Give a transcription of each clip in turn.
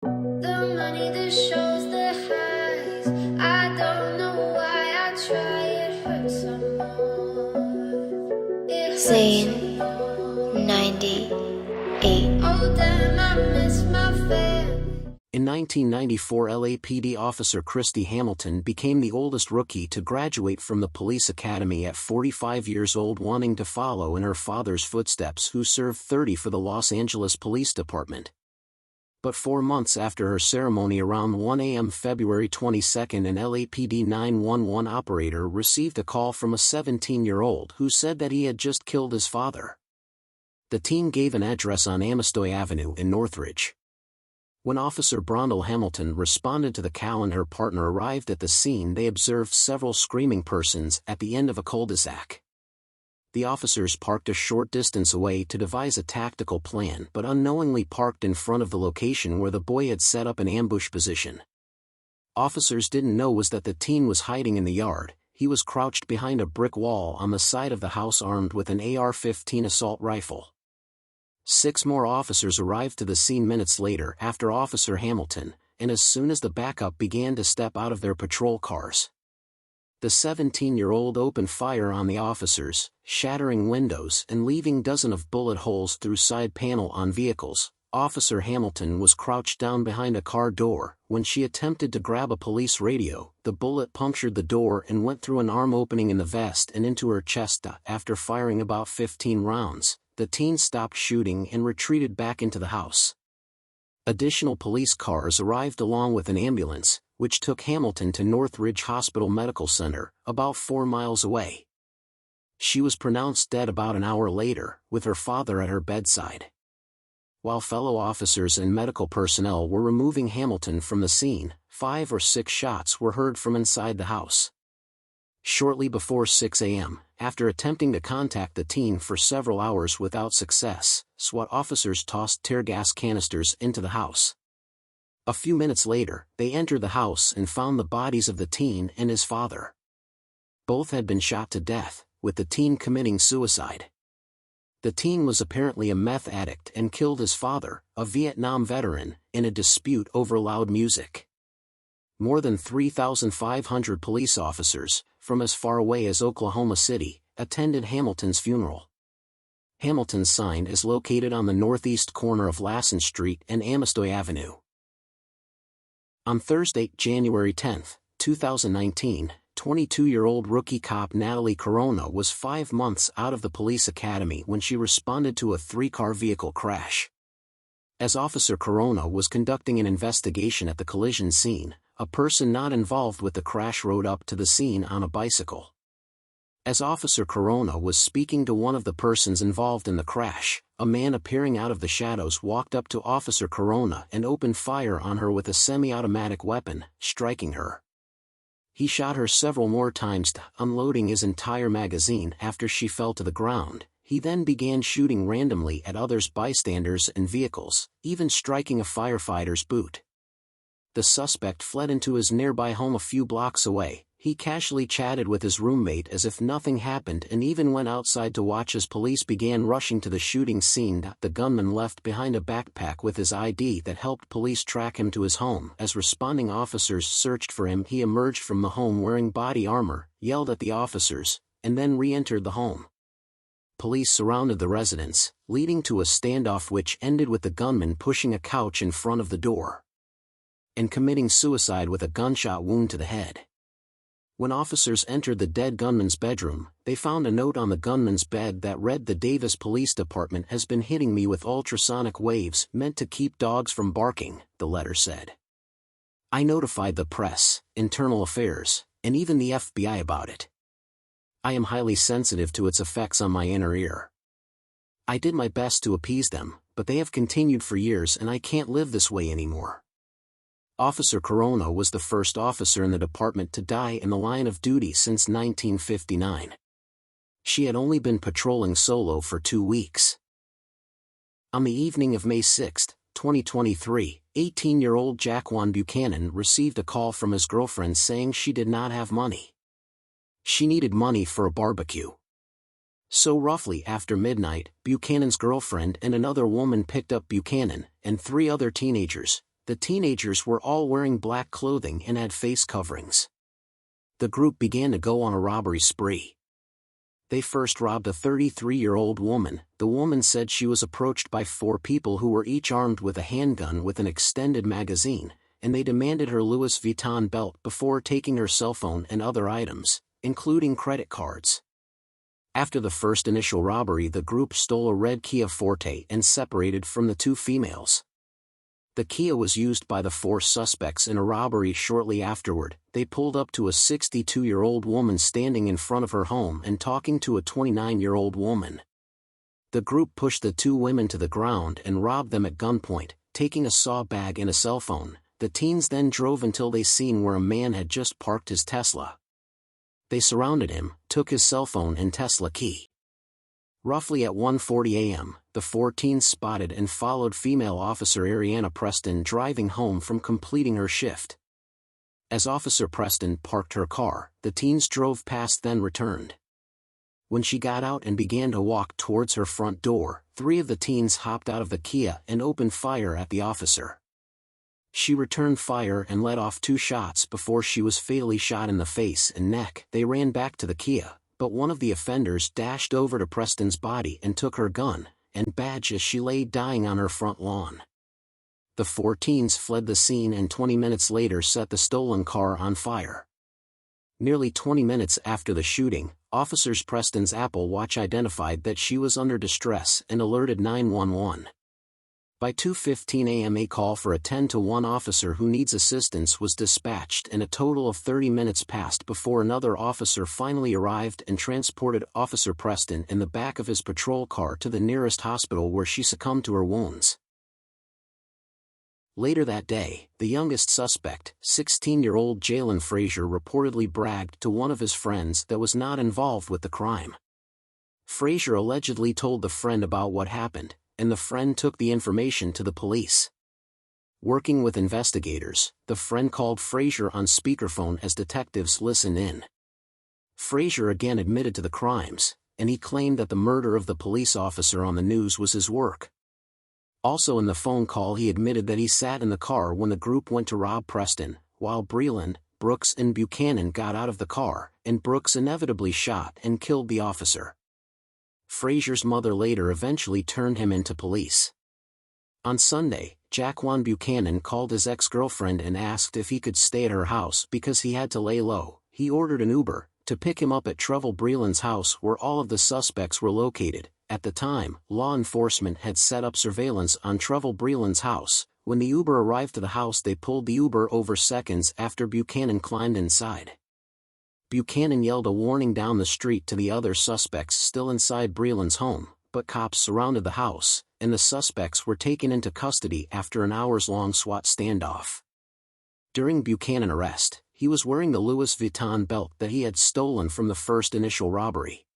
The money that shows the highs. I don't know why I try. It hurts some more. It hurts Scene some more. 98. Oh damn, I miss my family. In 1994, LAPD officer Christy Hamilton became the oldest rookie to graduate from the police academy at 45 years old, wanting to follow in her father's footsteps, who served 30 for the Los Angeles Police Department. But 4 months after her ceremony, around 1 a.m. February 22, an LAPD 911 operator received a call from a 17-year-old who said that he had just killed his father. The teen gave an address on Amestoy Avenue in Northridge. When Officer Brondell Hamilton responded to the call and her partner arrived at the scene, they observed several screaming persons at the end of a cul-de-sac. The officers parked a short distance away to devise a tactical plan, but unknowingly parked in front of the location where the boy had set up an ambush position. Officers didn't know was that the teen was hiding in the yard. He was crouched behind a brick wall on the side of the house, armed with an AR-15 assault rifle. 6 more officers arrived to the scene minutes later after Officer Hamilton, and as soon as the backup began to step out of their patrol cars, the 17-year-old opened fire on the officers, shattering windows and leaving dozens of bullet holes through side panel on vehicles. Officer Hamilton was crouched down behind a car door. When she attempted to grab a police radio, the bullet punctured the door and went through an arm opening in the vest and into her chest. After firing about 15 rounds, the teen stopped shooting and retreated back into the house. Additional police cars arrived along with an ambulance, which took Hamilton to Northridge Hospital Medical Center, about 4 miles away. She was pronounced dead about an hour later, with her father at her bedside. While fellow officers and medical personnel were removing Hamilton from the scene, 5 or 6 shots were heard from inside the house. Shortly before 6 a.m., after attempting to contact the teen for several hours without success, SWAT officers tossed tear gas canisters into the house. A few minutes later, they entered the house and found the bodies of the teen and his father. Both had been shot to death, with the teen committing suicide. The teen was apparently a meth addict and killed his father, a Vietnam veteran, in a dispute over loud music. More than 3,500 police officers, from as far away as Oklahoma City, attended Hamilton's funeral. Hamilton's sign is located on the northeast corner of Lassen Street and Amestoy Avenue. On Thursday, January 10, 2019, 22-year-old rookie cop Natalie Corona was 5 months out of the police academy when she responded to a 3-car vehicle crash. As Officer Corona was conducting an investigation at the collision scene, a person not involved with the crash rode up to the scene on a bicycle. As Officer Corona was speaking to one of the persons involved in the crash, a man appearing out of the shadows walked up to Officer Corona and opened fire on her with a semi-automatic weapon, striking her. He shot her several more times, unloading his entire magazine after she fell to the ground. He then began shooting randomly at others, bystanders and vehicles, even striking a firefighter's boot. The suspect fled into his nearby home a few blocks away. He casually chatted with his roommate as if nothing happened and even went outside to watch as police began rushing to the shooting scene. The gunman left behind a backpack with his ID that helped police track him to his home. As responding officers searched for him, he emerged from the home wearing body armor, yelled at the officers, and then re-entered the home. Police surrounded the residence, leading to a standoff which ended with the gunman pushing a couch in front of the door and committing suicide with a gunshot wound to the head. When officers entered the dead gunman's bedroom, they found a note on the gunman's bed that read, "The Davis Police Department has been hitting me with ultrasonic waves meant to keep dogs from barking," the letter said. "I notified the press, internal affairs, and even the FBI about it. I am highly sensitive to its effects on my inner ear. I did my best to appease them, but they have continued for years and I can't live this way anymore." Officer Corona was the first officer in the department to die in the line of duty since 1959. She had only been patrolling solo for 2 weeks. On the evening of May 6, 2023, 18-year-old Jaquan Buchanan received a call from his girlfriend saying she did not have money. She needed money for a barbecue. So roughly after midnight, Buchanan's girlfriend and another woman picked up Buchanan and 3 other teenagers, The teenagers were all wearing black clothing and had face coverings. The group began to go on a robbery spree. They first robbed a 33-year-old woman. The woman said she was approached by 4 people who were each armed with a handgun with an extended magazine, and they demanded her Louis Vuitton belt before taking her cell phone and other items, including credit cards. After the first initial robbery, the group stole a red Kia Forte and separated from the 2 females. The Kia was used by the 4 suspects in a robbery shortly afterward. They pulled up to a 62-year-old woman standing in front of her home and talking to a 29-year-old woman. The group pushed the 2 women to the ground and robbed them at gunpoint, taking a saw bag and a cell phone. The teens then drove until they seen where a man had just parked his Tesla. They surrounded him, took his cell phone and Tesla key. Roughly at 1:40 a.m., the 4 teens spotted and followed female officer Ariana Preston driving home from completing her shift. As Officer Preston parked her car, the teens drove past then returned. When she got out and began to walk towards her front door, 3 of the teens hopped out of the Kia and opened fire at the officer. She returned fire and let off 2 shots before she was fatally shot in the face and neck. They ran back to the Kia, but one of the offenders dashed over to Preston's body and took her gun and badge as she lay dying on her front lawn. The 4 teens fled the scene and 20 minutes later set the stolen car on fire. Nearly 20 minutes after the shooting, officers Preston's Apple Watch identified that she was under distress and alerted 911. By 2:15 a.m. a call for a 10-to-1 officer who needs assistance was dispatched, and a total of 30 minutes passed before another officer finally arrived and transported Officer Preston in the back of his patrol car to the nearest hospital where she succumbed to her wounds. Later that day, the youngest suspect, 16-year-old Jalen Frazier, reportedly bragged to one of his friends that was not involved with the crime. Frazier allegedly told the friend about what happened, and the friend took the information to the police. Working with investigators, the friend called Frazier on speakerphone as detectives listened in. Frazier again admitted to the crimes, and he claimed that the murder of the police officer on the news was his work. Also in the phone call, he admitted that he sat in the car when the group went to rob Preston, while Breland, Brooks and Buchanan got out of the car, and Brooks inevitably shot and killed the officer. Frazier's mother later eventually turned him into police. On Sunday, Jaquan Buchanan called his ex-girlfriend and asked if he could stay at her house because he had to lay low. He ordered an Uber to pick him up at Trevor Breland's house where all of the suspects were located. At the time, law enforcement had set up surveillance on Trevor Breland's house. When the Uber arrived to the house, they pulled the Uber over seconds after Buchanan climbed inside. Buchanan yelled a warning down the street to the other suspects still inside Breland's home, but cops surrounded the house, and the suspects were taken into custody after an hours-long SWAT standoff. During Buchanan's arrest, he was wearing the Louis Vuitton belt that he had stolen from the first initial robbery.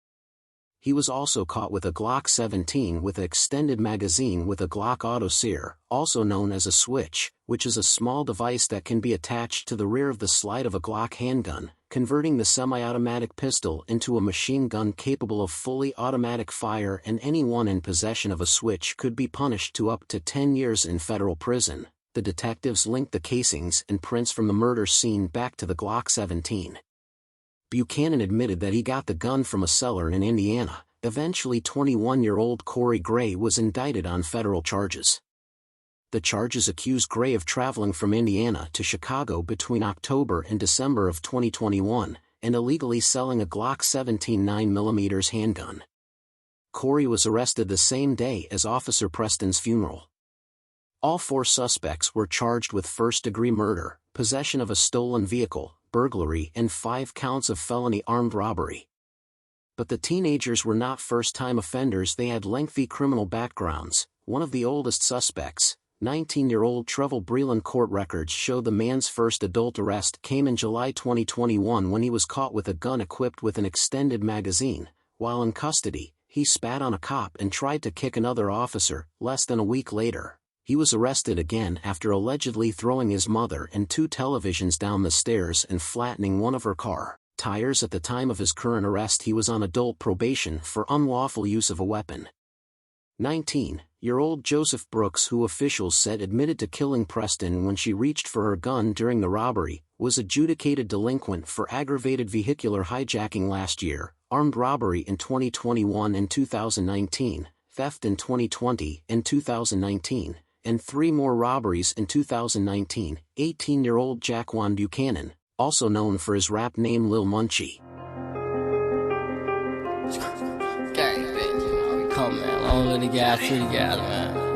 He was also caught with a Glock 17 with an extended magazine with a Glock autosear, also known as a switch, which is a small device that can be attached to the rear of the slide of a Glock handgun, converting the semi-automatic pistol into a machine gun capable of fully automatic fire, and anyone in possession of a switch could be punished to up to 10 years in federal prison. The detectives linked the casings and prints from the murder scene back to the Glock 17. Buchanan admitted that he got the gun from a seller in Indiana. Eventually 21-year-old Corey Gray was indicted on federal charges. The charges accuse Gray of traveling from Indiana to Chicago between October and December of 2021, and illegally selling a Glock 17 9mm handgun. Corey was arrested the same day as Officer Preston's funeral. All 4 suspects were charged with first-degree murder, possession of a stolen vehicle, burglary, and 5 counts of felony armed robbery. But the teenagers were not first-time offenders. They had lengthy criminal backgrounds. One of the oldest suspects, 19-year-old Trevor Breland, court records show the man's first adult arrest came in July 2021 when he was caught with a gun equipped with an extended magazine. While in custody, he spat on a cop and tried to kick another officer. Less than a week later, he was arrested again after allegedly throwing his mother and 2 televisions down the stairs and flattening one of her car tires. At the time of his current arrest, he was on adult probation for unlawful use of a weapon. 19. 22-year-old Joseph Brooks, who officials said admitted to killing Preston when she reached for her gun during the robbery, was adjudicated delinquent for aggravated vehicular hijacking last year, armed robbery in 2021 and 2019, theft in 2020 and 2019, and 3 more robberies in 2019. 18-year-old Jaquan Buchanan, also known for his rap name Lil Munchie. Gang, bitch, you know, we come, man. Long live the guys, to the guys, man.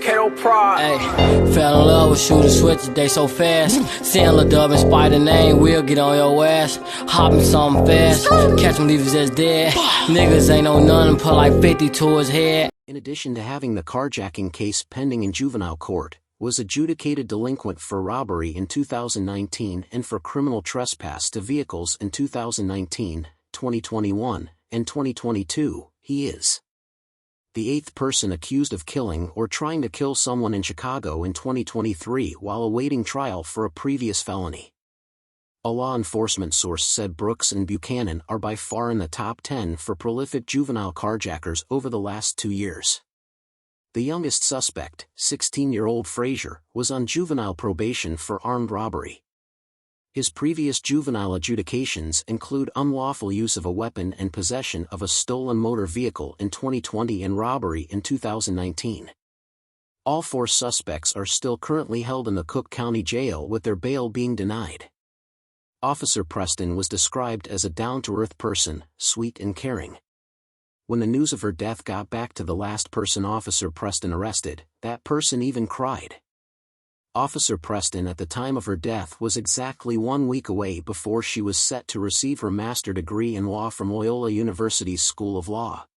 Kato Prod. Hey, fell in love with shooting switches, they so fast. Seeing Lil Dub and Spider name, we'll get on your ass. Hopping something fast, catch him, leave his ass dead. Niggas ain't know none and put like 50 to his head. In addition to having the carjacking case pending in juvenile court, was adjudicated delinquent for robbery in 2019 and for criminal trespass to vehicles in 2019, 2021, and 2022. He is the 8th person accused of killing or trying to kill someone in Chicago in 2023 while awaiting trial for a previous felony. A law enforcement source said Brooks and Buchanan are by far in the top 10 for prolific juvenile carjackers over the last 2 years. The youngest suspect, 16-year-old Frazier, was on juvenile probation for armed robbery. His previous juvenile adjudications include unlawful use of a weapon and possession of a stolen motor vehicle in 2020 and robbery in 2019. All 4 suspects are still currently held in the Cook County Jail with their bail being denied. Officer Preston was described as a down-to-earth person, sweet and caring. When the news of her death got back to the last person Officer Preston arrested, that person even cried. Officer Preston at the time of her death was exactly 1 week away before she was set to receive her master's degree in law from Loyola University's School of Law.